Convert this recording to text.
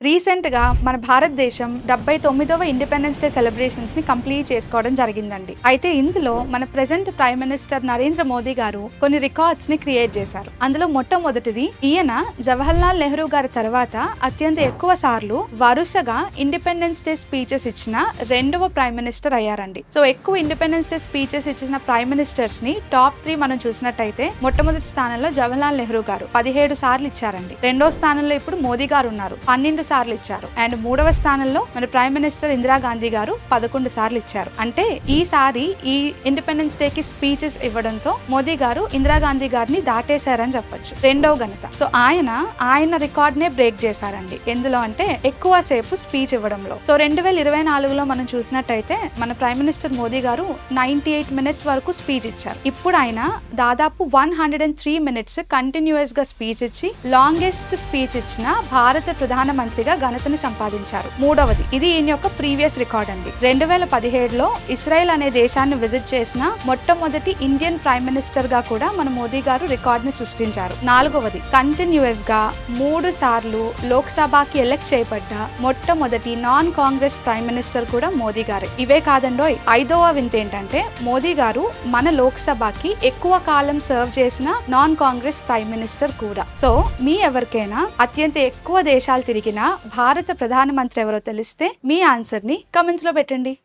రీసెంట్గా మన భారతదేశం 79వ ఇండిపెండెన్స్ డే సెలబ్రేషన్స్ ని కంప్లీట్ చేసుకోవడం జరిగిందండి. అయితే ఇందులో మన present prime minister Narendra Modi గారు కొన్ని రికార్డ్స్ ని క్రియేట్ చేశారు. అందులో మొట్టమొదటిది, ఈయన జవహర్లాల్ నెహ్రూ గారి తర్వాత అత్యంత ఎక్కువ సార్లు వరుసగా ఇండిపెండెన్స్ డే స్పీచెస్ ఇచ్చిన రెండవ ప్రైమ్ మినిస్టర్ అయ్యారండి. సో ఎక్కువ ఇండిపెండెన్స్ డే స్పీచెస్ ఇచ్చిన ప్రైమ్ మినిస్టర్స్ ని టాప్ 3 మనం చూసినట్టయితే మొట్టమొదటి స్థానంలో జవహర్లాల్ నెహ్రూ గారు 17 సార్లు ఇచ్చారండి. రెండో స్థానంలో ఇప్పుడు మోదీ గారు ఉన్నారు, 12 సార్లు ఇచ్చారు. అండ్ మూడవ స్థానంలో మన ప్రైమ్ మినిస్టర్ ఇందిరాగాంధీ గారు 11 సార్లు ఇచ్చారు. అంటే ఈసారి ఈ ఇండిపెండెన్స్ డే కి స్పీచెస్ ఇవ్వడంతో మోదీ గారు ఇందిరాగాంధీ గారిని దాటేశారని చెప్పొచ్చు, రెండవ ఘనత. సో ఆయన రికార్డ్ నే బ్రేక్ చేశారండి. ఎందులో అంటే ఎక్కువ సేపు స్పీచ్ ఇవ్వడంలో. సో 2024లో మనం చూసినట్టయితే మన ప్రైమ్ మినిస్టర్ మోదీ గారు 98 మినిట్స్ వరకు స్పీచ్ ఇచ్చారు. ఇప్పుడు ఆయన దాదాపు 103 మినిట్స్ కంటిన్యూస్ గా స్పీచ్ ఇచ్చి లాంగెస్ట్ స్పీచ్ ఇచ్చిన భారత ప్రధాన మంత్రిగా ఘనతని సంపాదించారు. మూడవది, ఇది ఈయన యొక్క ప్రీవియస్ రికార్డ్ అండి. 2017లో ఇస్రాయెల్ అనే దేశాన్ని విజిట్ చేసిన మొట్టమొదటి ఇండియన్ ప్రైమ్ మినిస్టర్ గా కూడా మన మోదీ గారు రికార్డ్ ని సృష్టించారు. నాలుగవది, కంటిన్యూస్ గా 3 సార్లు లోక్సభకి ఎలక్ట్ చేయబడ్డ మొట్టమొదటి నాన్ కాంగ్రెస్ ప్రైమ్ మినిస్టర్ కూడా మోదీ గారే. ఇవే కాదండోయ్, ఐదవ వింత ఏంటంటే మోదీ గారు మన లోక్సభకి ఎక్కువ కాలం సర్వ్ చేసిన నాన్ కాంగ్రెస్ ప్రైమ్ మినిస్టర్ కూడా. సో మీ ఎవరికైనా అత్యంత ఎక్కువ దేశాలు తిరిగిన భారత ప్రధానమంత్రి ఎవరో తెలిస్తే మీ ఆన్సర్ ని కమెంట్స్ లో పెట్టండి.